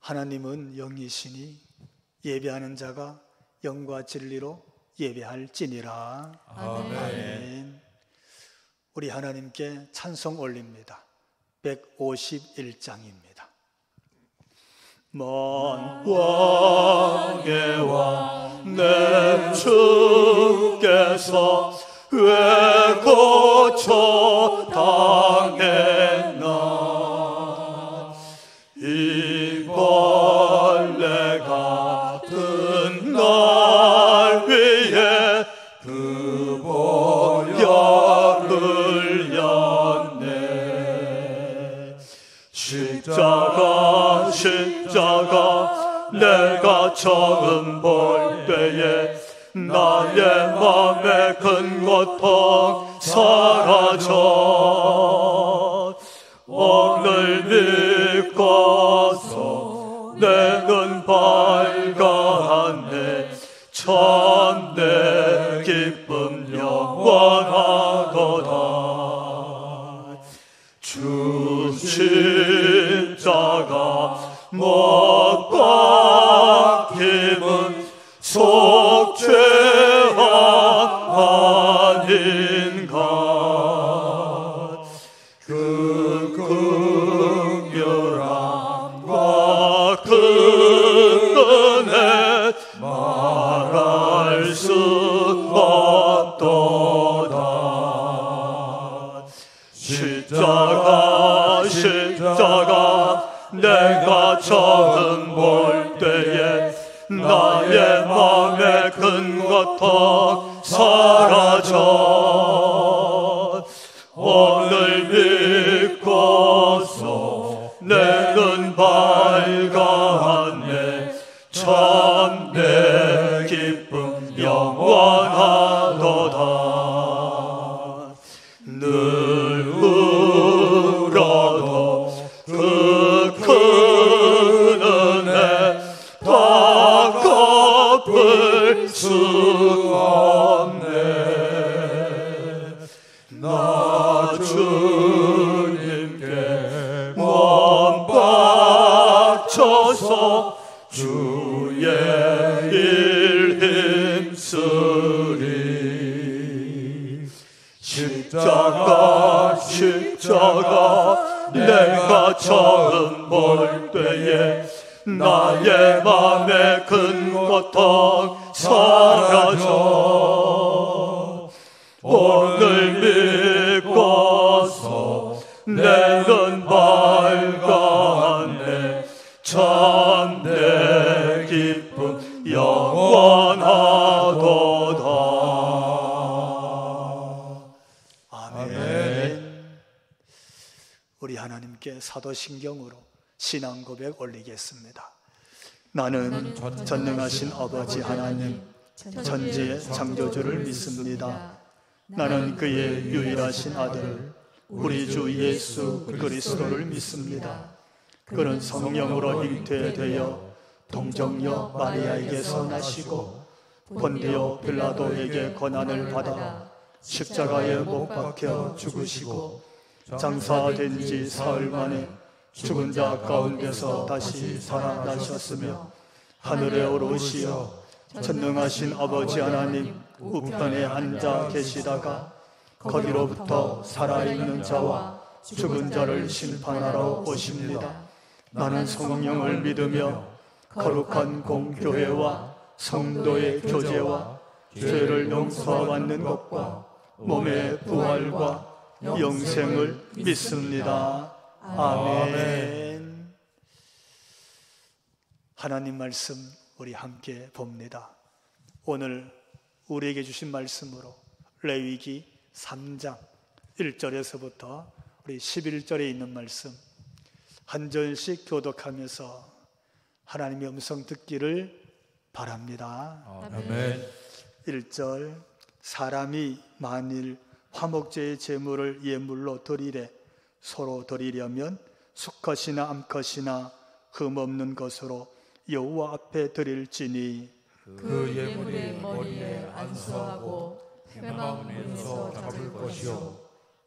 하나님은 영이시니 예배하는 자가 영과 진리로 예배할지니라. 아멘. 아멘. 우리 하나님께 찬송 올립니다. 151장입니다. 만왕의 왕 내 주께서 왜 고쳐 당했나. 이 벌레 같은 날 위에 그 보혈을 흘렸네. 십자가 내가 처음 볼 때에 나의 맘에 큰 고통 사라져. 오늘 믿고서 내 눈 밝았네. 참내 기쁨 영원하도다. 주 십자가 못 박힘은 속죄가 아닌가. 그 긍휼함과 그 은혜 말할 수 없도다. 십자가 내가 처음 볼 때에 나의 맘에 큰 고통 사라져. 오늘 믿고서 내 눈 밝았네. 참내 기쁨 영원하도다. 늘 울어도 그 큰 은혜 다 갚을 수 없네. 나 주님께 몸 바쳐서 주의 일 힘쓰리. 십자가 내가 처음 볼 때에 나의 맘에 큰 고통 사라져. 오늘 믿고서 내 눈 밝았네. 참내 기쁨 영원하도다. 아멘. 우리 하나님께 사도신경으로 신앙 고백 올리겠습니다. 나는 전능하신 아버지 하나님 천지의 창조주를 믿습니다. 나는 그의 유일하신 아들 우리 주 예수 그리스도를 믿습니다. 그는 성령으로 잉태되어 동정녀 마리아에게서 나시고 본디오 빌라도에게 고난을 받아 십자가에 못 박혀 죽으시고 장사된 지 사흘 만에 죽은 자 가운데서 다시 살아나셨으며 하늘에 오르시어 전능하신 아버지 하나님 우편에 앉아 계시다가 거기로부터 살아있는 자와 죽은 자를 심판하러 오십니다. 나는 성령을 믿으며 거룩한 공교회와 성도의 교제와 죄를 용서받는 것과 몸의 부활과 영생을 믿습니다. 아멘. 하나님 말씀 우리 함께 봅니다. 오늘 우리에게 주신 말씀으로 레위기 3장 1절에서부터 우리 11절에 있는 말씀 한 절씩 교독하면서 하나님의 음성 듣기를 바랍니다. 아멘. 1절 사람이 만일 화목제의 제물을 예물로 드리래 서로 드리려면 수컷이나 암컷이나 흠없는 것으로 여호와 앞에 드릴지니 그 예물의 머리에 안수하고 회막문에서 잡을 것이요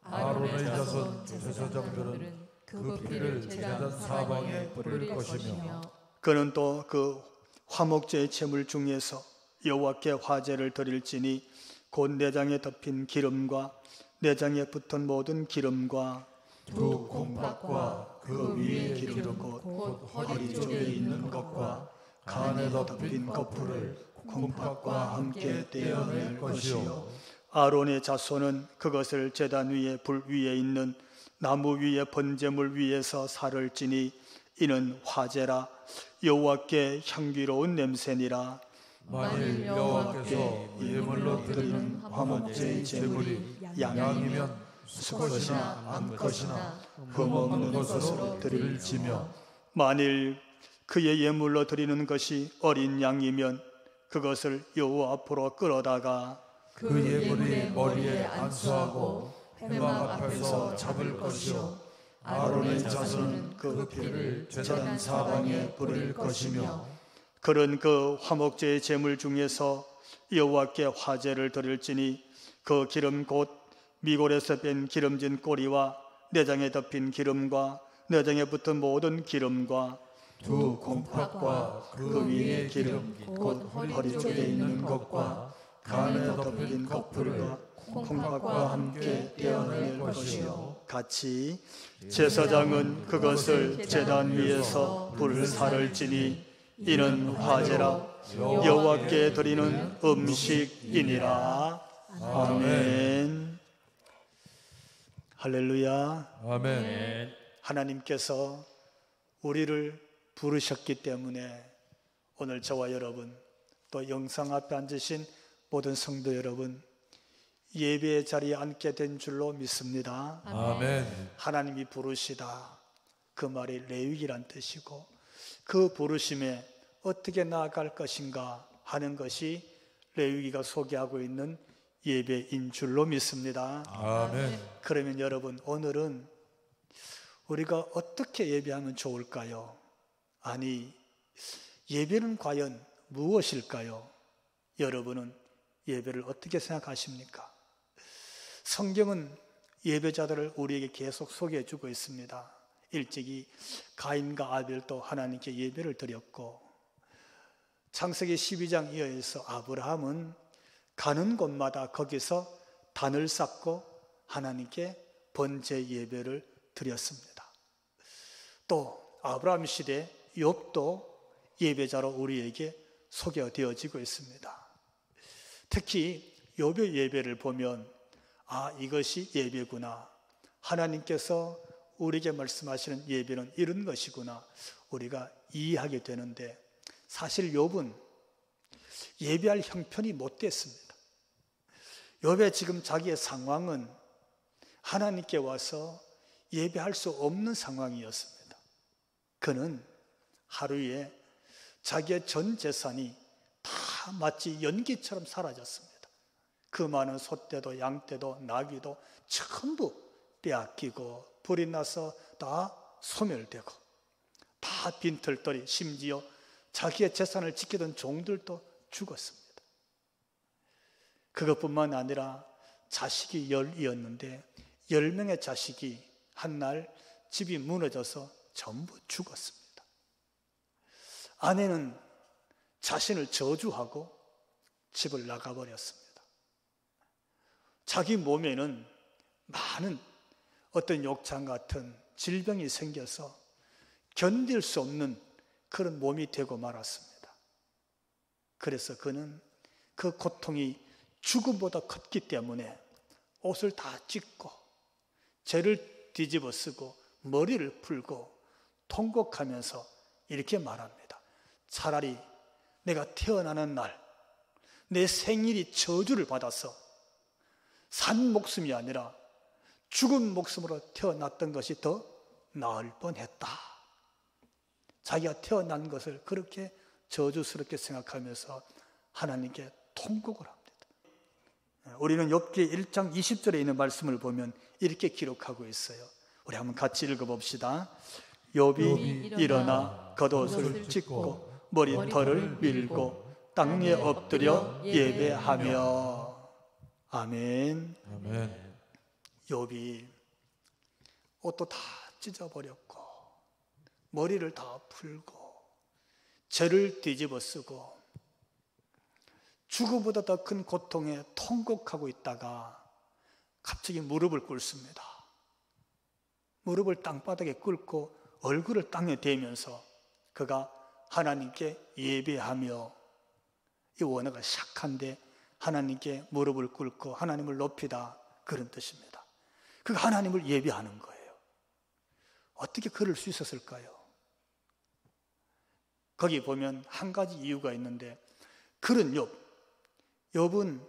아론의 자손 제사장들은 그 피를 제단 사방에 뿌릴 것이며 그는 또 그 화목제의 제물 중에서 여호와께 화제를 드릴지니 곧 내장에 덮인 기름과 내장에 붙은 모든 기름과 두 콩팥과 그 위에 기름 곧 허리 쪽에 있는 것과 간에 덮인 거풀을 콩팥과 함께 떼어낼 것이요 아론의 자손은 그것을 제단 위에 불 위에 있는 나무 위에 번제물 위에서 살을 찌니 이는 화제라 여호와께 향기로운 냄새니라. 만일 여호와께서 예물로 드리는 화목제의 제물이 양이면 수컷이나 암컷이나 흠없는 것으로 드릴지며 만일 그의 예물로 드리는 것이 어린 양이면 그것을 여호와 앞으로 끌어다가 그 예물이 머리에 안수하고 회막 앞에서 잡을 것이요 아론의 자손은 그 피를 제단 사방에 뿌릴 것이며 그런 그 화목제의 제물 중에서 여호와께 화제를 드릴지니 그 기름 곧 미골에서 뺀 기름진 꼬리와 내장에 덮인 기름과 내장에 붙은 모든 기름과 두 콩팥과 그 위에 기름 곧 허리 쪽에 있는 것과 간에 덮인 거풀과 콩팥과 함께 떼어낼 것이요 같이 제사장은 그것을 제단 위에서 불살을 지니 이는 화제라 여호와께 드리는 음식이니라. 아멘. 할렐루야. 아멘. 하나님께서 우리를 부르셨기 때문에 오늘 저와 여러분 또 영상 앞에 앉으신 모든 성도 여러분 예배의 자리에 앉게 된 줄로 믿습니다. 아멘. 하나님이 부르시다 그 말이 레위기란 뜻이고 그 부르심에 어떻게 나아갈 것인가 하는 것이 레위기가 소개하고 있는 예배인 줄로 믿습니다. 아멘. 그러면 여러분 오늘은 우리가 어떻게 예배하면 좋을까요? 아니 예배는 과연 무엇일까요? 여러분은 예배를 어떻게 생각하십니까? 성경은 예배자들을 우리에게 계속 소개해 주고 있습니다. 일찍이 가인과 아벨도 하나님께 예배를 드렸고 창세기 12장 이하에서 아브라함은 가는 곳마다 거기서 단을 쌓고 하나님께 번제 예배를 드렸습니다. 또 아브라함 시대 욥도 예배자로 우리에게 소개되어지고 있습니다. 특히 욥의 예배를 보면 이것이 예배구나, 하나님께서 우리에게 말씀하시는 예배는 이런 것이구나 우리가 이해하게 되는데 사실 욥은 예배할 형편이 못 됐습니다. 욥의 지금 자기의 상황은 하나님께 와서 예배할 수 없는 상황이었습니다. 그는 하루에 자기의 전 재산이 다 마치 연기처럼 사라졌습니다. 그 많은 소떼도 양떼도 나귀도 전부 빼앗기고 불이 나서 다 소멸되고 다 빈털터리, 심지어 자기의 재산을 지키던 종들도 죽었습니다. 그것뿐만 아니라 자식이 10이었는데 10명의 자식이 한날 집이 무너져서 전부 죽었습니다. 아내는 자신을 저주하고 집을 나가버렸습니다. 자기 몸에는 많은 어떤 욕창 같은 질병이 생겨서 견딜 수 없는 그런 몸이 되고 말았습니다. 그래서 그는 그 고통이 죽음보다 컸기 때문에 옷을 다 찢고 죄를 뒤집어 쓰고 머리를 풀고 통곡하면서 이렇게 말합니다. 차라리 내가 태어나는 날 내 생일이 저주를 받아서 산 목숨이 아니라 죽은 목숨으로 태어났던 것이 더 나을 뻔했다. 자기가 태어난 것을 그렇게 저주스럽게 생각하면서 하나님께 통곡을 합니다. 우리는 욥기 1장 20절에 있는 말씀을 보면 이렇게 기록하고 있어요. 우리 한번 같이 읽어봅시다. 욥이 일어나 겉옷을 찢고 머리털을 밀고 땅 위에 엎드려 예배하며. 아멘. 아멘. 욥이 옷도 다 찢어버렸고 머리를 다 풀고 죄를 뒤집어 쓰고 죽음보다 더 큰 고통에 통곡하고 있다가 갑자기 무릎을 꿇습니다. 무릎을 땅바닥에 꿇고 얼굴을 땅에 대면서 그가 하나님께 예배하며, 이 원어가 샥한데 하나님께 무릎을 꿇고 하나님을 높이다, 그런 뜻입니다. 그가 하나님을 예배하는 거예요. 어떻게 그럴 수 있었을까요? 거기 보면 한 가지 이유가 있는데, 그런 욥은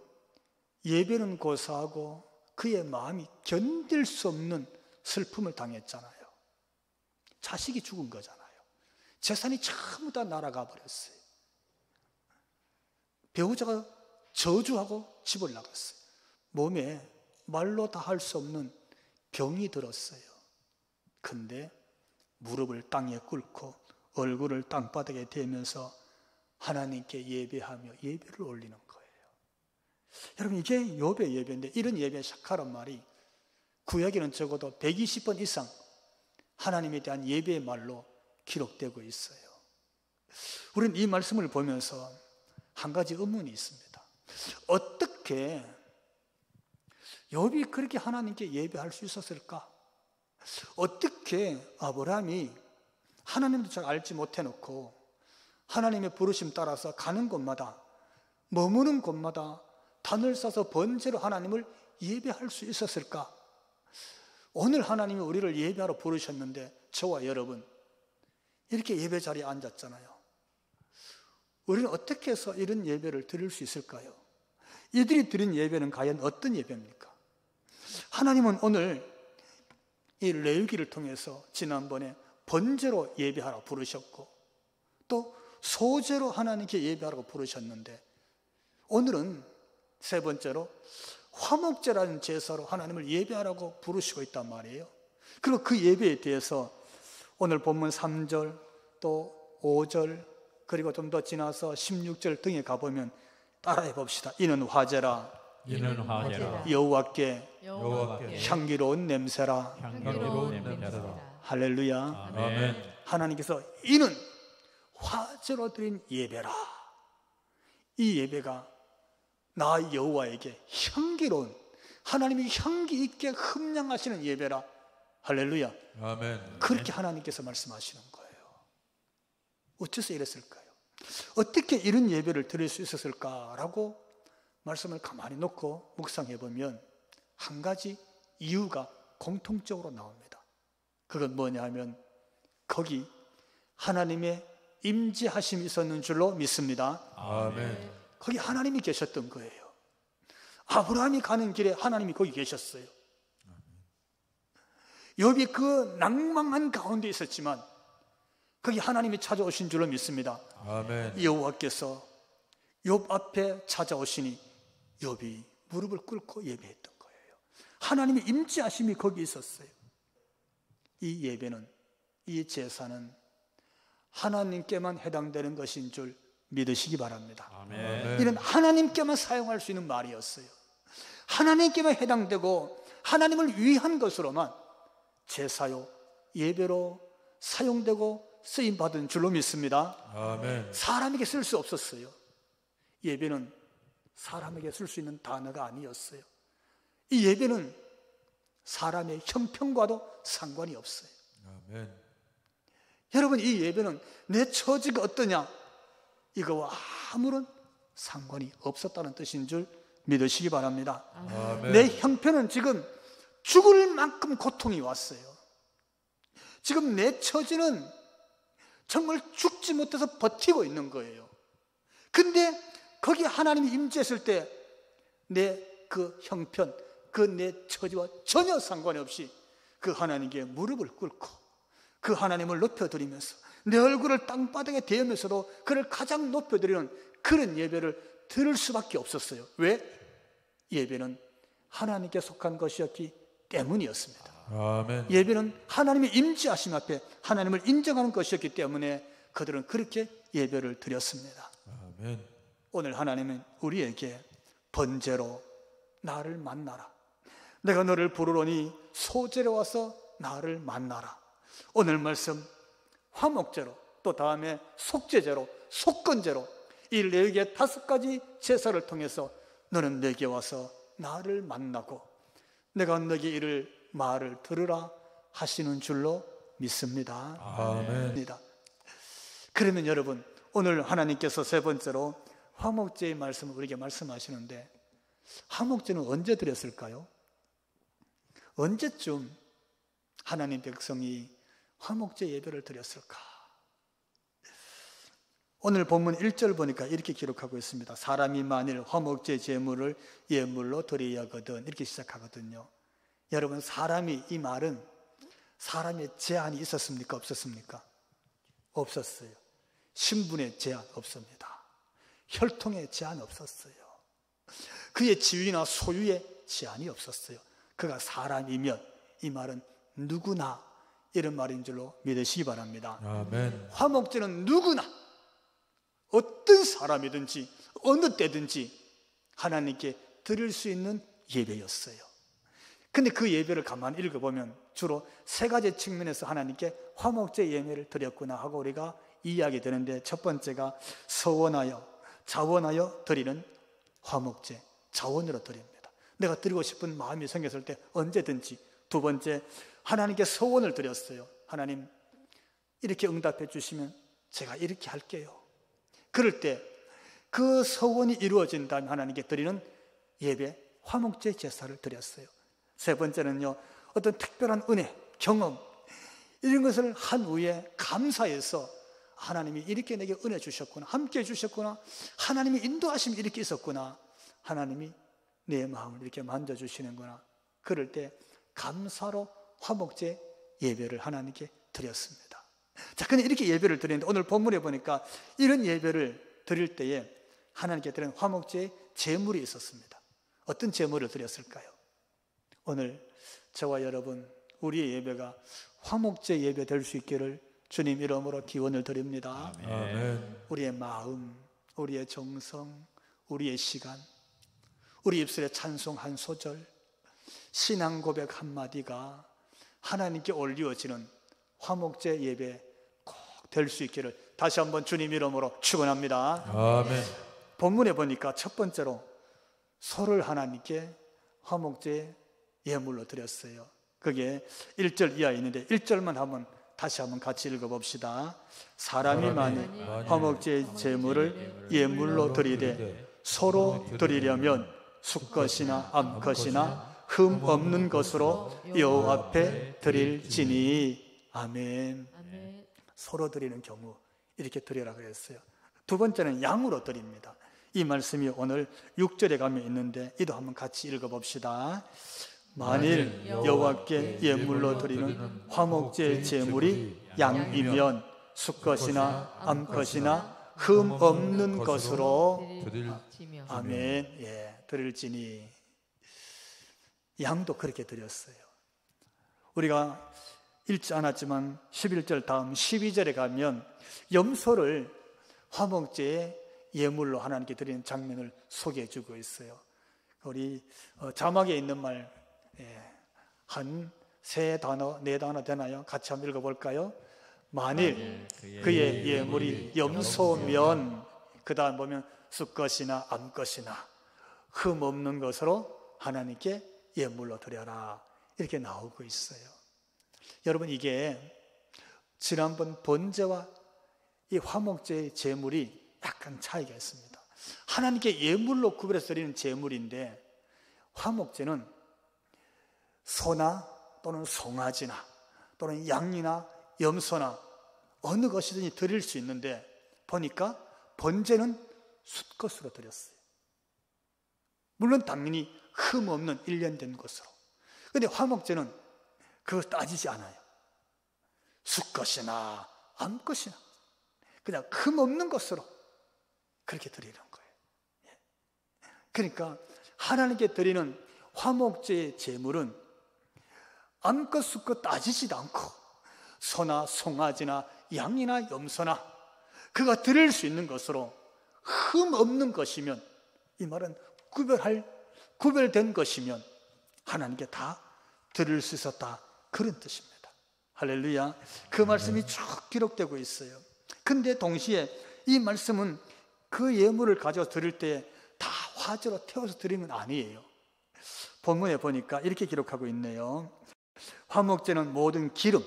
예배는 고사하고 그의 마음이 견딜 수 없는 슬픔을 당했잖아요. 자식이 죽은 거잖아요. 재산이 전부 다 날아가 버렸어요. 배우자가 저주하고 집을 나갔어요. 몸에 말로 다 할 수 없는 병이 들었어요. 근데 무릎을 땅에 꿇고 얼굴을 땅바닥에 대면서 하나님께 예배하며 예배를 올리는 거예요. 여러분, 이게 욥의 예배인데, 이런 예배 샤카란 말이 구약에는 적어도 120번 이상 하나님에 대한 예배의 말로 기록되고 있어요. 우리는 이 말씀을 보면서 한 가지 의문이 있습니다. 어떻게 욥이 그렇게 하나님께 예배할 수 있었을까? 어떻게 아브라함이 하나님도 잘 알지 못해놓고 하나님의 부르심 따라서 가는 곳마다, 머무는 곳마다 단을 싸서 번제로 하나님을 예배할 수 있었을까? 오늘 하나님이 우리를 예배하러 부르셨는데 저와 여러분 이렇게 예배 자리에 앉았잖아요. 우리는 어떻게 해서 이런 예배를 드릴 수 있을까요? 이들이 드린 예배는 과연 어떤 예배입니까? 하나님은 오늘 이 레위기를 통해서 지난번에 번제로 예배하라 부르셨고, 또 소제로 하나님께 예배하라고 부르셨는데, 오늘은 세 번째로 화목제라는 제사로 하나님을 예배하라고 부르시고 있단 말이에요. 그리고 그 예배에 대해서 오늘 본문 3절 또 5절 그리고 좀 더 지나서 16절 등에 가보면 따라해 봅시다. 이는 화제라, 이는 화제라, 여호와께 여호와께 향기로운 냄새라. 향기로운 냄새라. 할렐루야. 아멘. 하나님께서 이는 화제로 드린 예배라, 이 예배가 나 여호와에게 향기로운, 하나님이 향기 있게 흠양하시는 예배라. 할렐루야. 아멘. 그렇게 하나님께서 말씀하시는 거예요. 어째서 이랬을까요? 어떻게 이런 예배를 드릴 수 있었을까라고 말씀을 가만히 놓고 묵상해 보면 한 가지 이유가 공통적으로 나옵니다. 그건 뭐냐 하면 거기 하나님의 임재하심이 있었는 줄로 믿습니다. 아멘. 거기 하나님이 계셨던 거예요. 아브라함이 가는 길에 하나님이 거기 계셨어요. 욥이 그 낭망한 가운데 있었지만 거기 하나님이 찾아오신 줄로 믿습니다. 아멘. 여호와께서 욥 앞에 찾아오시니 욥이 무릎을 꿇고 예배했던 거예요. 하나님의 임재하심이 거기 있었어요. 이 예배는, 이 제사는 하나님께만 해당되는 것인 줄 믿으시기 바랍니다. 아멘. 이는 하나님께만 사용할 수 있는 말이었어요. 하나님께만 해당되고 하나님을 위한 것으로만 제사요, 예배로 사용되고 쓰임받은 줄로 믿습니다. 아멘. 사람에게 쓸 수 없었어요. 예배는 사람에게 쓸 수 있는 단어가 아니었어요. 이 예배는 사람의 형편과도 상관이 없어요. 아멘. 여러분, 이 예배는 내 처지가 어떠냐, 이거와 아무런 상관이 없었다는 뜻인 줄 믿으시기 바랍니다. 아멘. 내 형편은 지금 죽을 만큼 고통이 왔어요. 지금 내 처지는 정말 죽지 못해서 버티고 있는 거예요. 근데 거기 하나님이 임재했을 때 내 그 형편, 그 내 처지와 전혀 상관이 없이 그 하나님께 무릎을 꿇고 그 하나님을 높여드리면서 내 얼굴을 땅바닥에 대면서도 그를 가장 높여드리는 그런 예배를 드릴 수밖에 없었어요. 왜? 예배는 하나님께 속한 것이었기 때문이었습니다. 아멘. 예배는 하나님의 임재하심 앞에 하나님을 인정하는 것이었기 때문에 그들은 그렇게 예배를 드렸습니다. 아멘. 오늘 하나님은 우리에게 번제로 나를 만나라, 내가 너를 부르노니 소제로 와서 나를 만나라. 오늘 말씀 화목제로 또 다음에 속죄제로, 속건제로 이 4개 5가지 제사를 통해서 너는 내게 와서 나를 만나고 내가 너에게 이를 말을 들으라 하시는 줄로 믿습니다. 아멘. 그러면 여러분, 오늘 하나님께서 세 번째로 화목제의 말씀을 우리에게 말씀하시는데, 화목제는 언제 드렸을까요? 언제쯤 하나님 백성이 화목제 예배를 드렸을까? 오늘 본문 1절 보니까 이렇게 기록하고 있습니다. 사람이 만일 화목제 제물을 예물로 드려야 하거든, 이렇게 시작하거든요. 여러분, 사람이, 이 말은 사람의 제한이 있었습니까? 없었습니까? 없었어요. 신분의 제한 없습니다. 혈통의 제한 없었어요. 그의 지위나 소유의 제한이 없었어요. 그가 사람이면 이 말은 누구나 이런 말인 줄로 믿으시기 바랍니다. 아멘. 화목제는 누구나 어떤 사람이든지 어느 때든지 하나님께 드릴 수 있는 예배였어요. 근데 그 예배를 가만히 읽어보면 주로 3가지 측면에서 하나님께 화목제 예배를 드렸구나 하고 우리가 이해하게 되는데, 첫 번째가 서원하여, 자원하여 드리는 화목제, 자원으로 드립니다. 내가 드리고 싶은 마음이 생겼을 때 언제든지. 두 번째, 하나님께 서원을 드렸어요. 하나님, 이렇게 응답해 주시면 제가 이렇게 할게요. 그럴 때 그 서원이 이루어진다면 하나님께 드리는 예배, 화목제 제사를 드렸어요. 세 번째는요, 어떤 특별한 은혜, 경험, 이런 것을 한 후에 감사해서 하나님이 이렇게 내게 은혜 주셨구나, 함께 해주셨구나, 하나님이 인도하심이 이렇게 있었구나, 하나님이 내 마음을 이렇게 만져주시는구나, 그럴 때 감사로 화목제 예배를 하나님께 드렸습니다. 자, 근데 이렇게 예배를 드리는데 오늘 본문에 보니까 이런 예배를 드릴 때에 하나님께 드리는 화목제의 제물이 있었습니다. 어떤 제물을 드렸을까요? 오늘 저와 여러분, 우리의 예배가 화목제 예배 될 수 있기를 주님 이름으로 기원을 드립니다. 아멘. 우리의 마음, 우리의 정성, 우리의 시간, 우리 입술의 찬송 한 소절, 신앙 고백 한마디가 하나님께 올려지는 화목제 예배 꼭 될 수 있기를 다시 한번 주님 이름으로 축원합니다. 아멘. 본문에 보니까 첫 번째로 소를 하나님께 화목제 예물로 드렸어요. 그게 1절 이하에 있는데 1절만 한번 다시 한번 같이 읽어봅시다. 사람이 만일 화목제 제물을 예물로 드리되 서로 드리려면 수컷이나 암컷이나 흠 없는 것으로 여호와 앞에 드릴지니. 아멘. 서로 드리는 경우 이렇게 드리라고 했어요. 두 번째는 양으로 드립니다. 이 말씀이 오늘 6절에 가면 있는데 이도 한번 같이 읽어봅시다. 만일 여호와께 예물로 드리는 화목제 제물이 양이면 수컷이나 암컷이나 흠 없는 것으로 드릴지며. 아멘. 예, 드릴지니. 양도 그렇게 드렸어요. 우리가 읽지 않았지만 11절 다음 12절에 가면 염소를 화목제의 예물로 하나님께 드리는 장면을 소개해 주고 있어요. 우리 자막에 있는 말 한 3단어, 4단어 되나요? 같이 한번 읽어볼까요? 만일 그의 예물이 염소면, 그 다음 보면 수컷이나 암컷이나 흠 없는 것으로 하나님께 예물로 드려라, 이렇게 나오고 있어요. 여러분, 이게 지난번 번제와 이 화목제의 제물이 약간 차이가 있습니다. 하나님께 예물로 구별해서 드리는 제물인데, 화목제는 소나 또는 송아지나 또는 양이나 염소나 어느 것이든지 드릴 수 있는데, 보니까 번제는 숫것으로 드렸어요. 물론 당연히 흠 없는 일련된 것으로. 그런데 화목제는 그거 따지지 않아요. 숫것이나 암것이나 그냥 흠 없는 것으로 그렇게 드리는 거예요. 그러니까 하나님께 드리는 화목제의 제물은 암것 숫것 따지지도 않고 소나 송아지나 양이나 염소나 그가 드릴 수 있는 것으로 흠 없는 것이면, 이 말은 구별된 것이면 하나님께 다 드릴 수 있었다, 그런 뜻입니다. 할렐루야. 그 말씀이 쭉 기록되고 있어요. 근데 동시에 이 말씀은 그 예물을 가져서 드릴 때 다 화제로 태워서 드리는 건 아니에요. 본문에 보니까 이렇게 기록하고 있네요. 화목제는 모든 기름,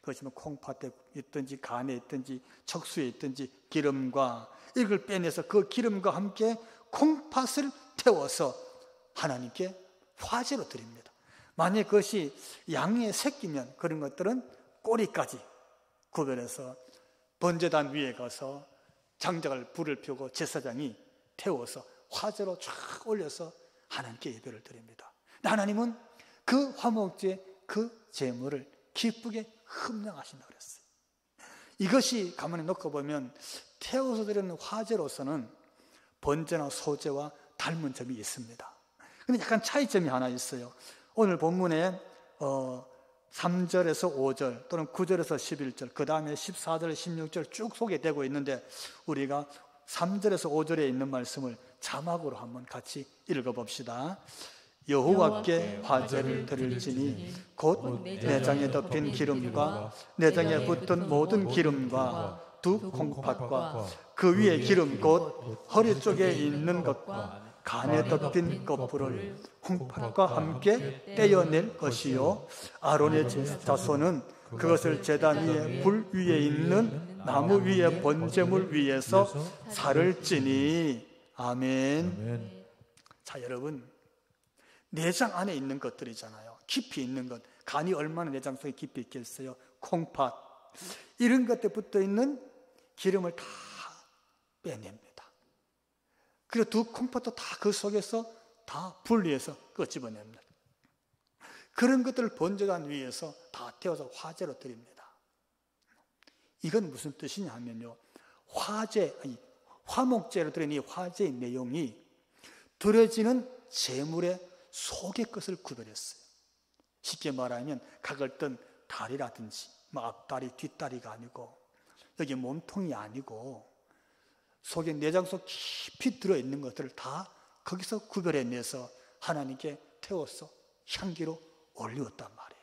그것이 뭐 콩팥에 있든지 간에 있든지 척수에 있든지 기름과 이걸 빼내서 그 기름과 함께 콩팥을 태워서 하나님께 화제로 드립니다. 만약 그것이 양의 새끼면 그런 것들은 꼬리까지 구별해서 번제단 위에 가서 장작을 불을 펴고 제사장이 태워서 화제로 쫙 올려서 하나님께 예배를 드립니다. 하나님은 그 화목제 그 제물을 기쁘게 흠령하신다고 그랬어요. 이것이 가만히 놓고 보면 태워서 드리는 화제로서는 번제나 소제와 닮은 점이 있습니다. 근데 약간 차이점이 하나 있어요. 오늘 본문에 3절에서 5절 또는 9절에서 11절 그 다음에 14절, 16절 쭉 소개되고 있는데 우리가 3절에서 5절에 있는 말씀을 자막으로 한번 같이 읽어봅시다. 여호와께 화제를 드릴지니 곧 내장에 덮인 기름과 내장에 붙은 모든 기름과 두 콩팥과 그 위에 기름 곧 허리 쪽에 있는 것과 간에 덮인 거풀을 콩팥과 함께 떼어낼 것이요 아론의 자손은 그것을 제단 위에 불 위에 있는 나무 위에 번제물 위에서 살을 찌니. 아멘. 자, 여러분, 내장 안에 있는 것들이잖아요. 깊이 있는 것. 간이 얼마나 내장 속에 깊이 있겠어요? 콩팥. 이런 것들 붙어 있는 기름을 다 빼냅니다. 그리고 두 콩팥도 다 그 속에서 다 분리해서 끄집어냅니다. 그런 것들을 번제단 위에서 다 태워서 화제로 드립니다. 이건 무슨 뜻이냐 하면요, 화목제로 드린 이 화제의 내용이 드려지는 제물의 속의 것을 구별했어요. 쉽게 말하면 각을 뜬 다리라든지 뭐 앞다리, 뒷다리가 아니고 여기 몸통이 아니고 속에 내장 속 깊이 들어있는 것들을 다 거기서 구별해내서 하나님께 태워서 향기로 올리웠단 말이에요.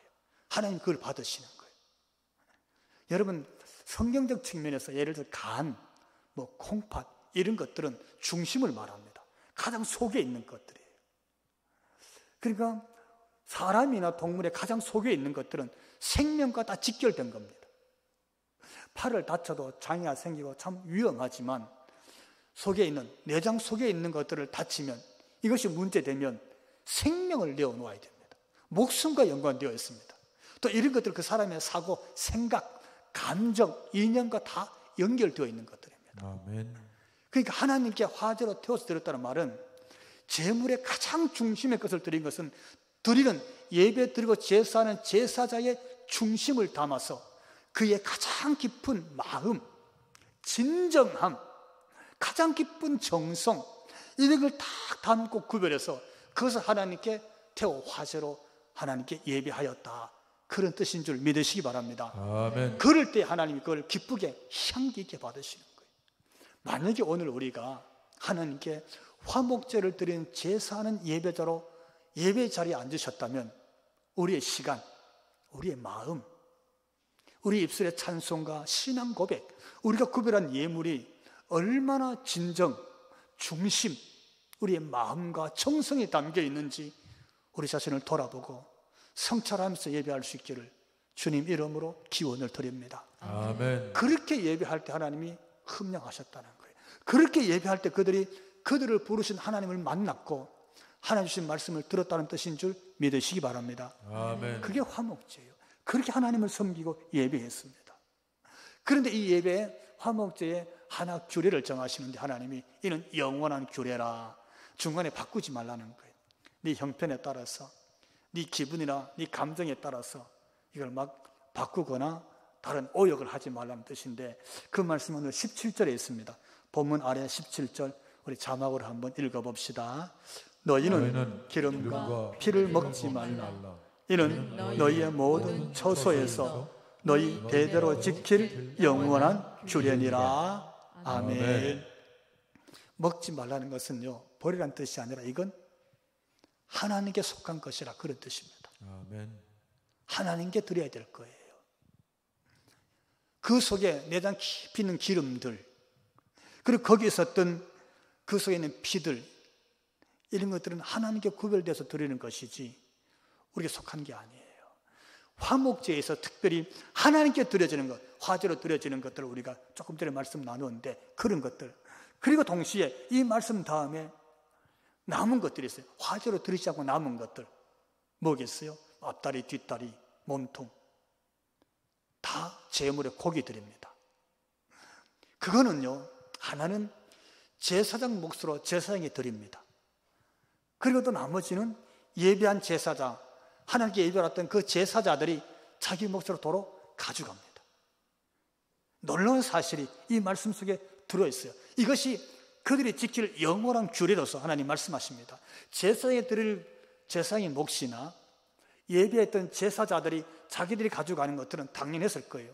하나님 그걸 받으시는 거예요. 여러분, 성경적 측면에서 예를 들어 간, 뭐 콩팥 이런 것들은 중심을 말합니다. 가장 속에 있는 것들이에요. 그러니까 사람이나 동물의 가장 속에 있는 것들은 생명과 다 직결된 겁니다. 팔을 다쳐도 장애가 생기고 참 위험하지만 속에 있는 내장 속에 있는 것들을 다치면 이것이 문제되면 생명을 내어놓아야 됩니다. 목숨과 연관되어 있습니다. 또 이런 것들 그 사람의 사고, 생각, 감정, 인연과 다 연결되어 있는 것들입니다. 아멘. 그러니까 하나님께 화제로 태워서 드렸다는 말은 제물의 가장 중심의 것을 드린 것은 드리는 예배 드리고 제사하는 제사자의 중심을 담아서 그의 가장 깊은 마음, 진정함, 가장 깊은 정성 이런 걸 다 담고 구별해서 그것을 하나님께 태워 화제로 하나님께 예배하였다. 그런 뜻인 줄 믿으시기 바랍니다. 아멘. 그럴 때 하나님이 그걸 기쁘게 향기 있게 받으시는 거예요. 만약에 오늘 우리가 하나님께 화목제를 드리는 제사하는 예배자로 예배 자리에 앉으셨다면 우리의 시간, 우리의 마음, 우리 입술의 찬송과 신앙 고백, 우리가 구별한 예물이 얼마나 진정, 중심, 우리의 마음과 정성이 담겨 있는지 우리 자신을 돌아보고 성찰하면서 예배할 수 있기를 주님 이름으로 기원을 드립니다. 아멘. 그렇게 예배할 때 하나님이 흠령하셨다는 거예요. 그렇게 예배할 때 그들을 부르신 하나님을 만났고 하나님 주신 말씀을 들었다는 뜻인 줄 믿으시기 바랍니다. 아멘. 그게 화목제예요. 그렇게 하나님을 섬기고 예배했습니다. 그런데 이 예배에 화목제에 하나 규례를 정하시는데 하나님이 이는 영원한 규례라. 중간에 바꾸지 말라는 거예요. 네 형편에 따라서, 네 기분이나 네 감정에 따라서 이걸 막 바꾸거나 다른 오역을 하지 말라는 뜻인데 그 말씀은 오늘 17절에 있습니다. 본문 아래 17절 우리 자막으로 한번 읽어봅시다. 너희는 기름과 피를 먹지 말라. 이는 너희의 모든 처소에서 너희 대대로 지킬 영원한 규례니라. 아멘. 먹지 말라는 것은요, 버리라는 뜻이 아니라 이건 하나님께 속한 것이라 그런 뜻입니다. 아멘. 하나님께 드려야 될 거예요. 그 속에 내장 깊이 있는 기름들, 그리고 거기에 있었던 그 속에 있는 피들, 이런 것들은 하나님께 구별돼서 드리는 것이지 우리에게 속한 게 아니에요. 화목제에서 특별히 하나님께 드려지는 것, 화제로 드려지는 것들을 우리가 조금 전에 말씀 나누었는데, 그런 것들, 그리고 동시에 이 말씀 다음에 남은 것들이 있어요. 화제로 드리지 않고 남은 것들 뭐겠어요? 앞다리, 뒷다리, 몸통, 다 제물의 고기 드립니다. 그거는요, 하나는 제사장 몫으로 제사장이 드립니다. 그리고 또 나머지는 예배한 제사장, 하나님께 예배했던 그 제사자들이 자기 몫으로 도로 가져갑니다. 놀라운 사실이 이 말씀 속에 들어있어요. 이것이 그들이 지킬 영원한 규례로서 하나님 말씀하십니다. 제사장에 드릴 제사장의 몫이나 예배했던 제사자들이 자기들이 가져가는 것들은 당연했을 거예요.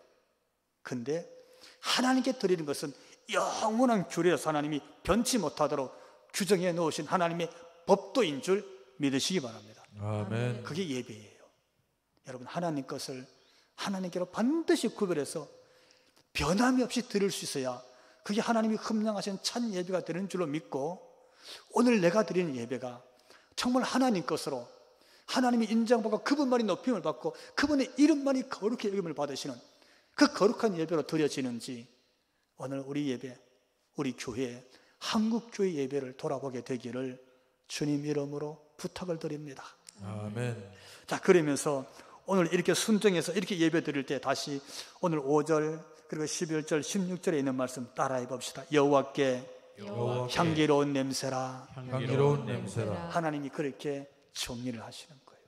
근데 하나님께 드리는 것은 영원한 규례로서 하나님이 변치 못하도록 규정해 놓으신 하나님의 법도인 줄 믿으시기 바랍니다. 아멘. 그게 예배예요. 여러분, 하나님 것을 하나님께로 반드시 구별해서 변함이 없이 드릴 수 있어야 그게 하나님이 흠령하신 참 예배가 되는 줄로 믿고, 오늘 내가 드리는 예배가 정말 하나님 것으로 하나님이 인정받고 그분만이 높임을 받고 그분의 이름만이 거룩히 여김을 받으시는 그 거룩한 예배로 드려지는지, 오늘 우리 예배, 우리 교회, 한국교회 예배를 돌아보게 되기를 주님 이름으로 부탁을 드립니다. 아멘. 자, 그러면서 오늘 이렇게 순정해서 이렇게 예배 드릴 때 다시 오늘 5절 그리고 11절 16절에 있는 말씀 따라해 봅시다. 여호와께 향기로운 냄새라. 향기로운 냄새라. 하나님이 그렇게 정리를 하시는 거예요.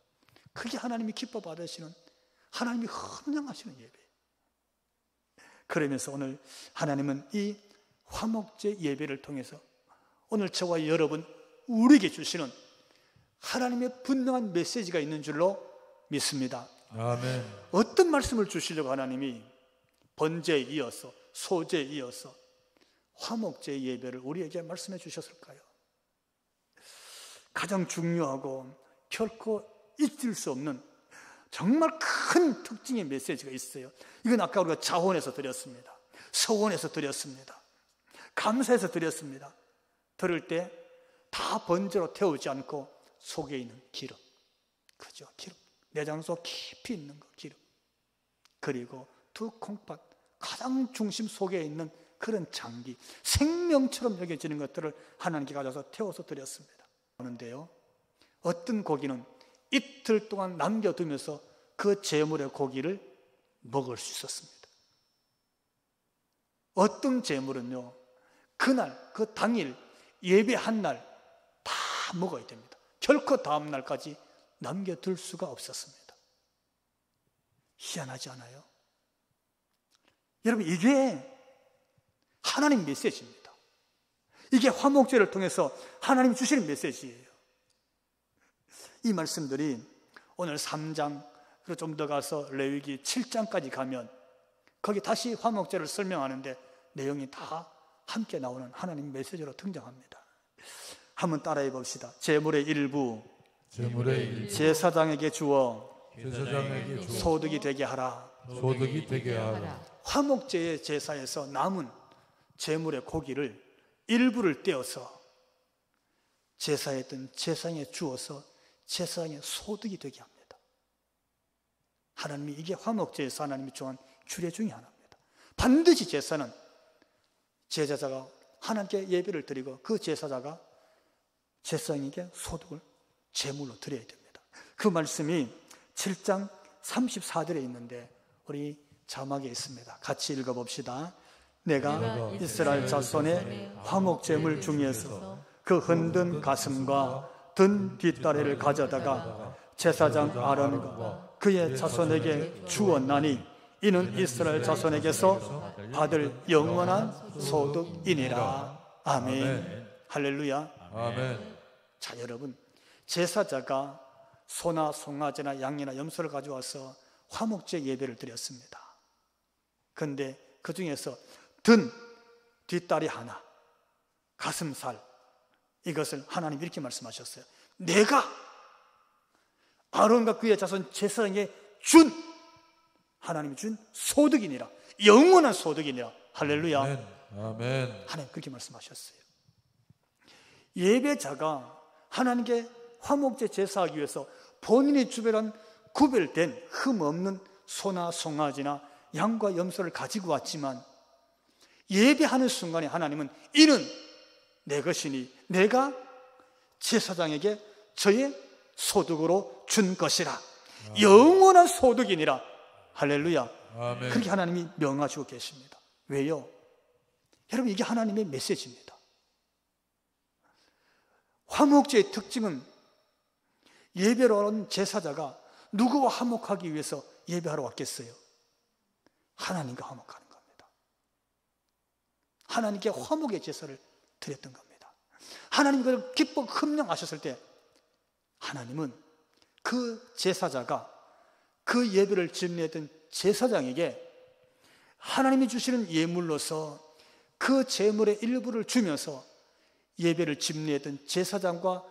그게 하나님이 기뻐 받으시는, 하나님이 흠령하시는 예배예요. 그러면서 오늘 하나님은 이 화목제 예배를 통해서 오늘 저와 여러분 우리에게 주시는 하나님의 분명한 메시지가 있는 줄로 믿습니다. 아멘. 어떤 말씀을 주시려고 하나님이 번제에 이어서, 소제에 이어서 화목제 예배를 우리에게 말씀해 주셨을까요? 가장 중요하고 결코 잊을 수 없는 정말 큰 특징의 메시지가 있어요. 이건 아까 우리가 자원에서 드렸습니다. 서원에서 드렸습니다. 감사해서 드렸습니다. 들을 때 다 번제로 태우지 않고 속에 있는 기름, 그죠? 기름, 내장 속 깊이 있는 거, 기름, 그리고 두 콩팥, 가장 중심 속에 있는 그런 장기, 생명처럼 여겨지는 것들을 하나님께 가져서 태워서 드렸습니다. 그런데요, 어떤 고기는 이틀 동안 남겨두면서 그 제물의 고기를 먹을 수 있었습니다. 어떤 제물은요, 그날, 그 당일, 예배한 날 다 먹어야 됩니다. 결코 다음 날까지 남겨둘 수가 없었습니다. 희한하지 않아요? 여러분, 이게 하나님 메시지입니다. 이게 화목제를 통해서 하나님이 주시는 메시지예요. 이 말씀들이 오늘 3장, 그리고 좀 더 가서 레위기 7장까지 가면 거기 다시 화목제를 설명하는데 내용이 다 함께 나오는 하나님 메시지로 등장합니다. 한번 따라해 봅시다. 제물의 일부 제사장에게 주어 소득이 되게 하라. 소득이 되게 하라. 화목제의 제사에서 남은 제물의 고기를 일부를 떼어서 제사했던 제사장에 주어서 제사장의 소득이 되게 합니다. 하나님이, 이게 화목제에서 하나님이 정한 규례 중에 하나입니다. 반드시 제사는 제사자가 하나님께 예배를 드리고 그 제사자가 제사장에게 소득을 제물로 드려야 됩니다. 그 말씀이 7장 34절에 있는데 우리 자막에 있습니다. 같이 읽어봅시다. 내가 이스라엘 자손의 화목제물 중에서 그 흔든 가슴과 든 뒷다리를 가져다가 제사장 아론과 그의 자손에게 주었나니 이는 이스라엘 자손에게서 받을 영원한 소득이니라. 아멘. 할렐루야. 아멘. 자, 여러분, 제사자가 소나 송아지나 양이나 염소를 가져와서 화목제 예배를 드렸습니다. 그런데 그 중에서 등, 뒷다리 하나, 가슴살, 이것을 하나님 이렇게 말씀하셨어요. 내가 아론과 그의 자손 제사장에게 준, 하나님이 준 소득이니라. 영원한 소득이니라. 할렐루야. 아멘. 아멘. 하나님 그렇게 말씀하셨어요. 예배자가 하나님께 화목제 제사하기 위해서 본인이 주별한 구별된 흠 없는 소나 송아지나 양과 염소를 가지고 왔지만 예배하는 순간에 하나님은 이는 내 것이니 내가 제사장에게 저의 소득으로 준 것이라. 영원한 소득이니라. 할렐루야. 아멘. 그렇게 하나님이 명하시고 계십니다. 왜요? 여러분, 이게 하나님의 메시지입니다. 화목제의 특징은 예배로 온 제사자가 누구와 화목하기 위해서 예배하러 왔겠어요? 하나님과 화목하는 겁니다. 하나님께 화목의 제사를 드렸던 겁니다. 하나님 그걸 기뻐 흠령하셨을 때 하나님은 그 제사자가 그 예배를 집례했던 제사장에게 하나님이 주시는 예물로서 그 제물의 일부를 주면서 예배를 집례했던 제사장과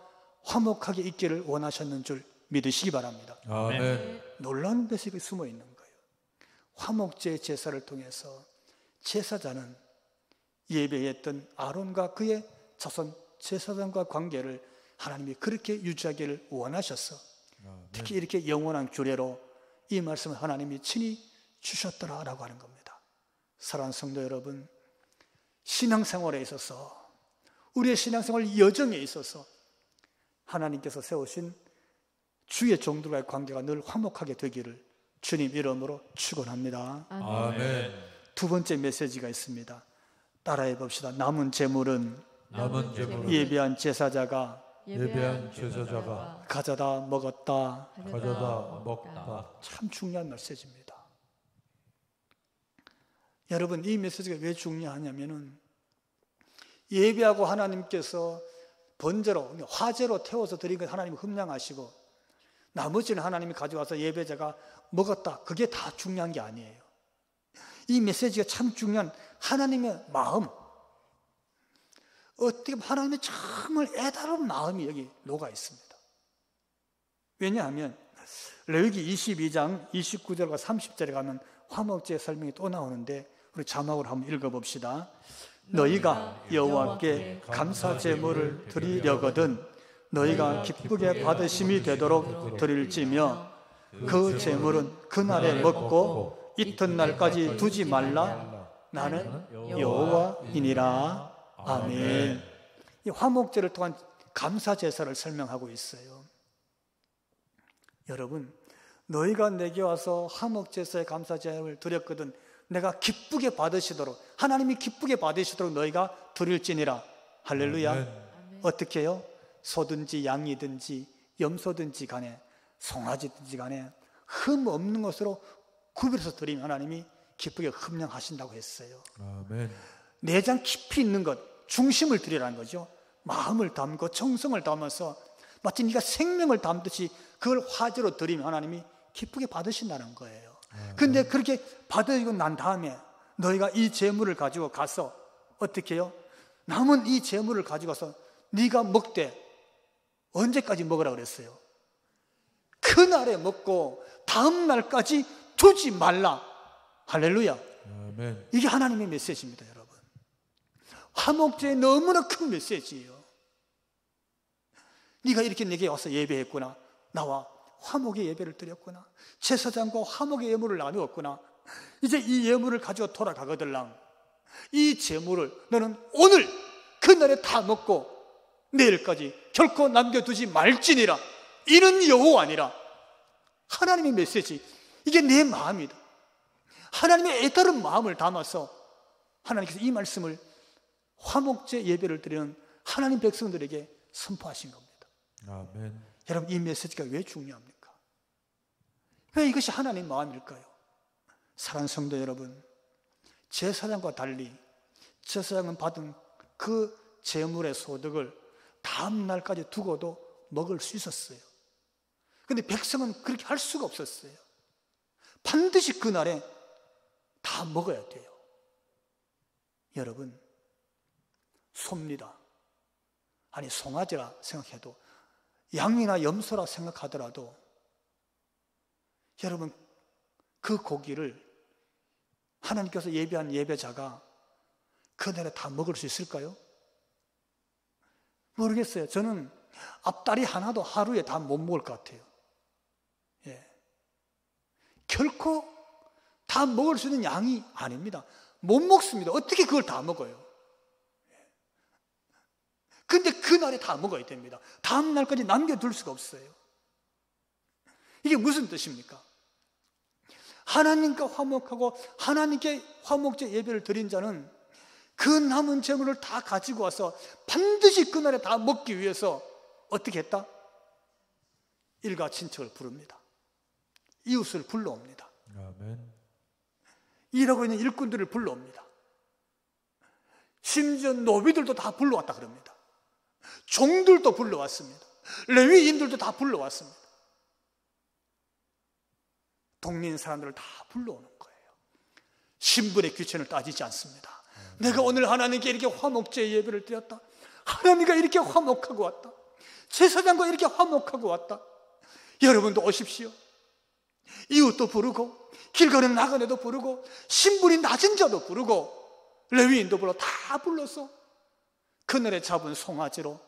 화목하게 있기를 원하셨는 줄 믿으시기 바랍니다. 아멘. 놀라운 메시지가 숨어 있는 거예요. 화목제 제사를 통해서 제사장은 예배했던 아론과 그의 자손 제사장과 관계를 하나님이 그렇게 유지하기를 원하셔서 특히 이렇게 영원한 규례로 이 말씀을 하나님이 친히 주셨더라라고 하는 겁니다. 사랑하는 성도 여러분, 신앙생활에 있어서 우리의 신앙생활 여정에 있어서 하나님께서 세우신 주의 종들과의 관계가 늘 화목하게 되기를 주님 이름으로 축원합니다. 아멘. 두 번째 메시지가 있습니다. 따라해 봅시다. 남은 재물은 예배한 제사자가 가져다 먹었다. 참 중요한 메시지입니다. 여러분, 이 메시지가 왜 중요하냐면은 예배하고 하나님께서 번제로, 화제로 태워서 드린 것 하나님이 흠량하시고 나머지는 하나님이 가져와서 예배자가 먹었다. 그게 다 중요한 게 아니에요. 이 메시지가 참 중요한 하나님의 마음, 어떻게 보면 하나님의 정말 애달은 마음이 여기 녹아 있습니다. 왜냐하면 레위기 22장 29절과 30절에 가면 화목제의 설명이 또 나오는데 우리 자막으로 한번 읽어봅시다. 너희가 여호와께 감사 제물을 드리려거든 너희가 기쁘게 받으심이 되도록 드릴지며 그 제물은 그날에 먹고 이튿날까지 두지 말라. 나는 여호와이니라. 아멘. 이 화목제를 통한 감사 제사를 설명하고 있어요. 여러분, 너희가 내게 와서 화목제사의 감사 제사를 드렸거든 내가 기쁘게 받으시도록, 하나님이 기쁘게 받으시도록 너희가 드릴지니라. 할렐루야. 아멘. 어떻게 해요? 소든지 양이든지 염소든지 간에 송아지든지 간에 흠 없는 것으로 구별해서 드리면 하나님이 기쁘게 흠령하신다고 했어요. 아멘. 내장 깊이 있는 것, 중심을 드리라는 거죠. 마음을 담고 정성을 담아서 마치 네가 생명을 담듯이 그걸 화제로 드리면 하나님이 기쁘게 받으신다는 거예요. 근데 그렇게 받으시고 난 다음에 너희가 이 재물을 가지고 가서 어떻게 해요? 남은 이 재물을 가지고 가서 네가 먹되 언제까지 먹으라 그랬어요? 그날에 먹고 다음 날까지 두지 말라. 할렐루야. 아멘. 이게 하나님의 메시지입니다, 여러분. 화목제의 너무나 큰 메시지예요. 네가 이렇게 내게 와서 예배했구나. 나와 화목의 예배를 드렸구나. 제사장과 화목의 예물을 나누었구나. 이제 이 예물을 가지고 돌아가거들랑 이 재물을 너는 오늘 그날에 다 먹고 내일까지 결코 남겨두지 말지니라. 이는 여호와니라. 하나님의 메시지, 이게 내 마음이다. 하나님의 애타른 마음을 담아서 하나님께서 이 말씀을 화목제 예배를 드리는 하나님 백성들에게 선포하신 겁니다. 아멘. 여러분, 이 메시지가 왜 중요합니까? 왜 이것이 하나님의 마음일까요? 사랑하는 성도 여러분, 제사장과 달리 제사장은 받은 그 제물의 소득을 다음 날까지 두고도 먹을 수 있었어요. 그런데 백성은 그렇게 할 수가 없었어요. 반드시 그날에 다 먹어야 돼요. 여러분, 소입니다. 아니 송아지라 생각해도, 양이나 염소라 생각하더라도 여러분, 그 고기를 하나님께서 예배한 예배자가 그날에 다 먹을 수 있을까요? 모르겠어요. 저는 앞다리 하나도 하루에 다 못 먹을 것 같아요. 예. 결코 다 먹을 수 있는 양이 아닙니다. 못 먹습니다. 어떻게 그걸 다 먹어요? 근데 그날에 다 먹어야 됩니다. 다음 날까지 남겨둘 수가 없어요. 이게 무슨 뜻입니까? 하나님과 화목하고 하나님께 화목제 예배를 드린 자는 그 남은 재물을 다 가지고 와서 반드시 그날에 다 먹기 위해서 어떻게 했다? 일가 친척을 부릅니다. 이웃을 불러옵니다. 아멘. 일하고 있는 일꾼들을 불러옵니다. 심지어 노비들도 다 불러왔다 그럽니다. 종들도 불러왔습니다. 레위인들도 다 불러왔습니다. 동민 사람들을 다 불러오는 거예요. 신분의 귀천을 따지지 않습니다. 내가 오늘 하나님께 이렇게 화목제 예배를 드렸다. 하나님과 이렇게 화목하고 왔다. 제사장과 이렇게 화목하고 왔다. 여러분도 오십시오. 이웃도 부르고 길 가는 나그네도 부르고 신분이 낮은 자도 부르고 레위인도 다 불러서 그날에 잡은 송아지로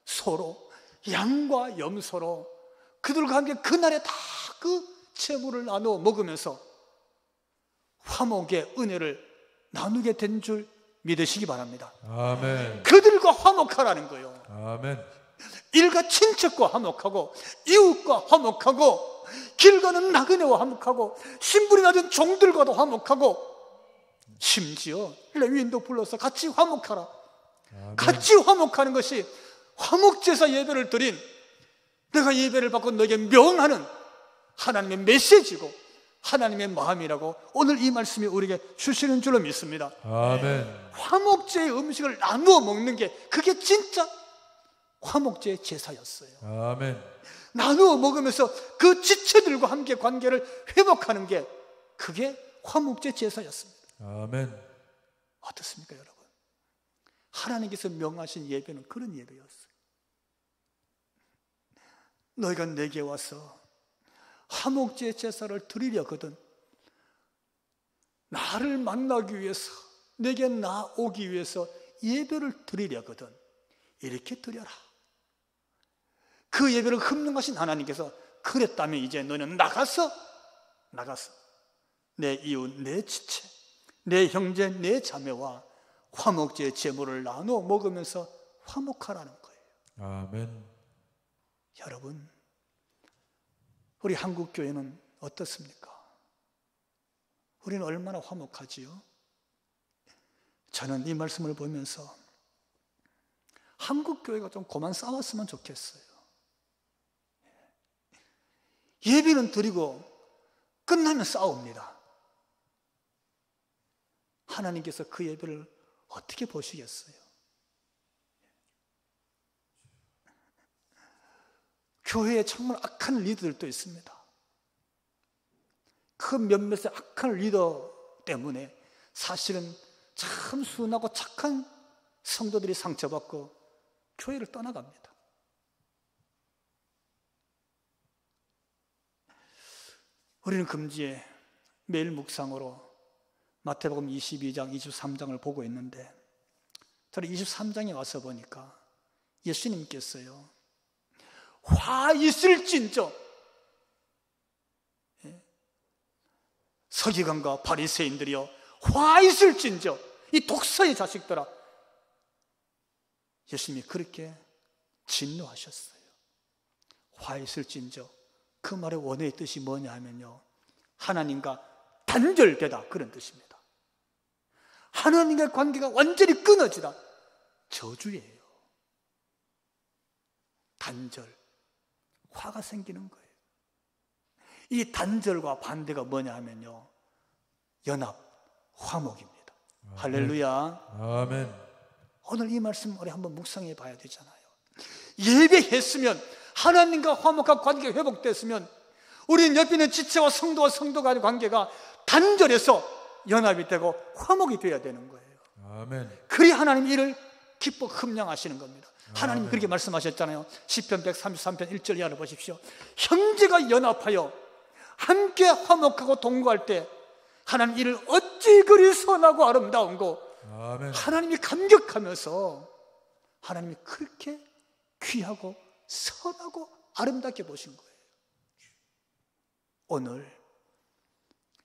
소로 양과 염소로 그들과 함께 그날에 다 그 채물을 나누어 먹으면서 화목의 은혜를 나누게 된 줄 믿으시기 바랍니다. 아멘. 그들과 화목하라는 거예요. 아멘. 일가 친척과 화목하고 이웃과 화목하고 길 가는 나그네와 화목하고 신분이 낮은 종들과도 화목하고 심지어 레위인도 불러서 같이 화목하라. 아멘. 같이 화목하는 것이 화목제사 예배를 드린 내가 예배를 받고 너에게 명하는 하나님의 메시지고 하나님의 마음이라고 오늘 이 말씀이 우리에게 주시는 줄로 믿습니다. 아멘. 화목제의 음식을 나누어 먹는 게 그게 진짜 화목제의 제사였어요. 아멘. 나누어 먹으면서 그 지체들과 함께 관계를 회복하는 게 그게 화목제 제사였습니다. 아멘. 어떻습니까 여러분? 하나님께서 명하신 예배는 그런 예배였어요. 너희가 내게 와서 화목제 제사를 드리려거든 나를 만나기 위해서 내게 나오기 위해서 예배를 드리려거든 이렇게 드려라. 그 예배를 흠능하신 하나님께서 그랬다면 이제 너는 나가서 내 이웃, 내 지체, 내 형제, 내 자매와 화목제의 제물을 나누어 먹으면서 화목하라는 거예요. 아멘. 여러분, 우리 한국교회는 어떻습니까? 우리는 얼마나 화목하지요? 저는 이 말씀을 보면서 한국교회가 좀 그만 싸웠으면 좋겠어요. 예배는 드리고 끝나면 싸웁니다. 하나님께서 그 예배를 어떻게 보시겠어요? 교회에 정말 악한 리더들도 있습니다. 그 몇몇의 악한 리더 때문에 사실은 참 순하고 착한 성도들이 상처받고 교회를 떠나갑니다. 우리는 금지에 매일 묵상으로 마태복음 22장, 23장을 보고 있는데 저는 23장에 와서 보니까 예수님께서요 화 있을진저 서기관과 바리새인들이요 화 있을진저 이 독사의 자식들아 예수님이 그렇게 진노하셨어요. 화 있을진저 그 말의 원어의 뜻이 뭐냐 하면요 하나님과 단절되다 그런 뜻입니다. 하나님과의 관계가 완전히 끊어지다 저주예요. 단절 화가 생기는 거예요. 이 단절과 반대가 뭐냐 하면요 연합, 화목입니다. 아멘. 할렐루야. 아멘. 오늘 이 말씀 우리 한번 묵상해 봐야 되잖아요. 예배했으면 하나님과 화목한 관계가 회복됐으면 우리는 옆에 있는 지체와 성도와 성도 간의 관계가 단절해서 연합이 되고 화목이 되어야 되는 거예요. 아멘. 그리 하나님 이를 기뻐 흠양하시는 겁니다. 하나님 아멘. 그렇게 말씀하셨잖아요. 시편 133편 1절 이하를 보십시오. 형제가 연합하여 함께 화목하고 동거할 때 하나님 이를 어찌 그리 선하고 아름다운고, 아멘. 하나님이 감격하면서 하나님이 그렇게 귀하고 선하고 아름답게 보신 거예요. 오늘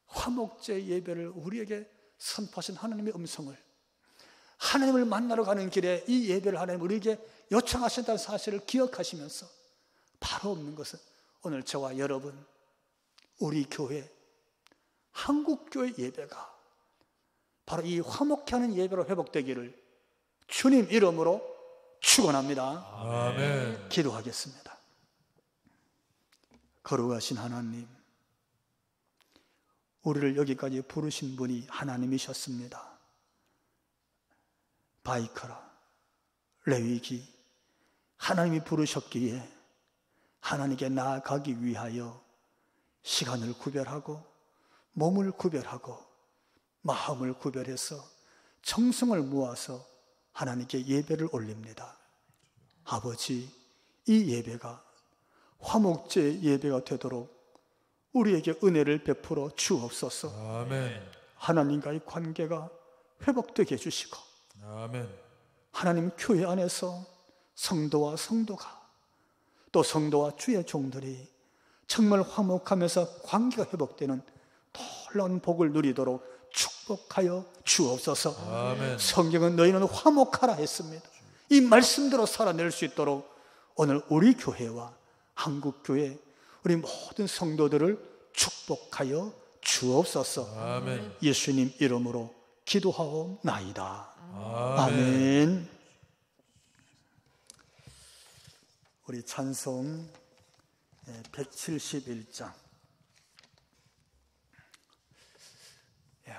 화목제 예배를 우리에게 선포하신 하나님의 음성을, 하나님을 만나러 가는 길에 이 예배를 하나님 우리에게 요청하신다는 사실을 기억하시면서 바로 없는 것은 오늘 저와 여러분, 우리 교회, 한국교회 예배가 바로 이 화목케 하는 예배로 회복되기를 주님 이름으로 축원합니다. 아멘. 기도하겠습니다. 거룩하신 하나님, 우리를 여기까지 부르신 분이 하나님이셨습니다. 바이크라, 레위기, 하나님이 부르셨기에 하나님께 나아가기 위하여 시간을 구별하고 몸을 구별하고 마음을 구별해서 정성을 모아서 하나님께 예배를 올립니다. 아버지, 이 예배가 화목제 예배가 되도록 우리에게 은혜를 베풀어 주옵소서. 아멘. 하나님과의 관계가 회복되게 해주시고, 아멘. 하나님 교회 안에서 성도와 성도가, 또 성도와 주의 종들이 정말 화목하면서 관계가 회복되는 놀라운 복을 누리도록 축복하여 주옵소서. 아멘. 성경은 너희는 화목하라 했습니다. 이 말씀대로 살아낼 수 있도록 오늘 우리 교회와 한국교회, 우리 모든 성도들을 축복하여 주옵소서. 아멘. 예수님 이름으로 기도하옵나이다. 아멘. 아멘. 우리 찬송 171장,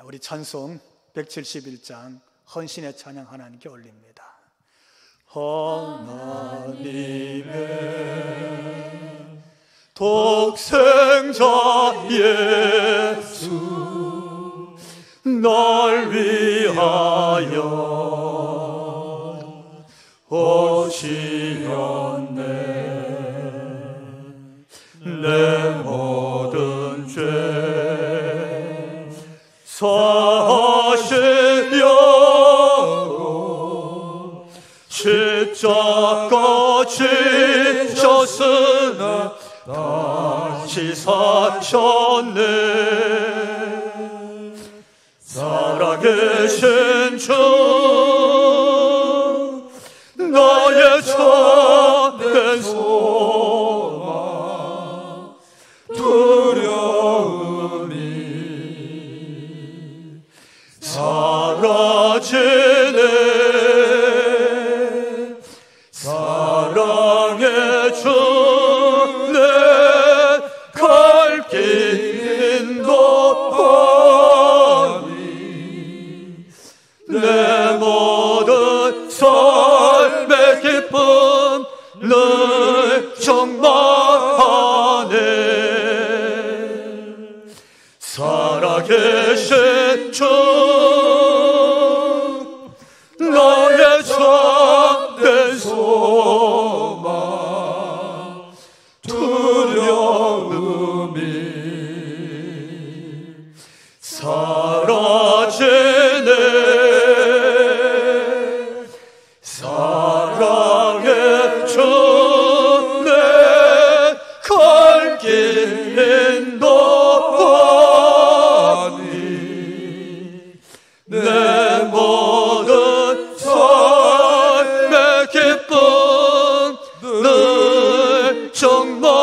우리 찬송 171장 헌신의 찬양 하나님께 올립니다. 하나님의 독생자 예수 날 위하여 오시었네. 내 모든 죄 사하시려고 십자가 지셨으나 다시 사셨네. 살아계신 주 나의 참된 소망, 두려움이 사라지네. 사랑의 주 내 갈 길 인도하니 내 모든 삶의 기쁨 늘 충만하네. 살아계신 주 나의 참된 소망, 두려움이 사라지네. 사랑의 주 내 갈 길 인도하니 내 모든 삶의 기쁨 늘 충만하네.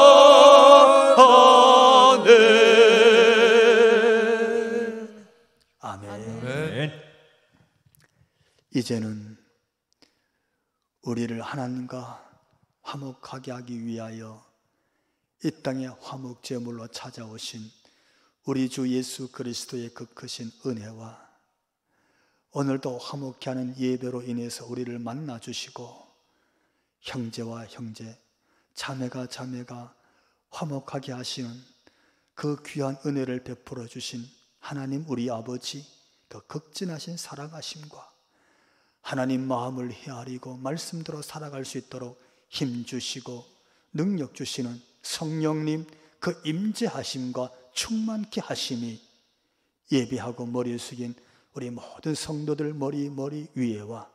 아멘. 이제는 우리를 하나님과 화목하게 하기 위하여 이 땅에 화목 제물로 찾아오신 우리 주 예수 그리스도의 그 크신 은혜와 오늘도 화목케 하는 예배로 인해서 우리를 만나 주시고 형제와 형제, 자매가 자매가 화목하게 하시는 그 귀한 은혜를 베풀어 주신 하나님 우리 아버지, 그 극진하신 사랑하심과 하나님 마음을 헤아리고 말씀대로 살아갈 수 있도록 힘 주시고 능력 주시는 성령님 그 임재하심과 충만케 하심이 예배하고 머리 숙인 우리 모든 성도들 머리 위에와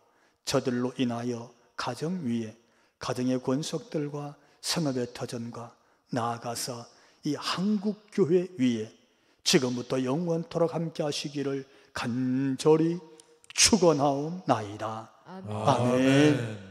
저들로 인하여 가정 위에, 가정의 권속들과 성읍의 터전과 나아가서 이 한국교회 위에 지금부터 영원토록 함께 하시기를 간절히 축원하옵나이다. 아멘.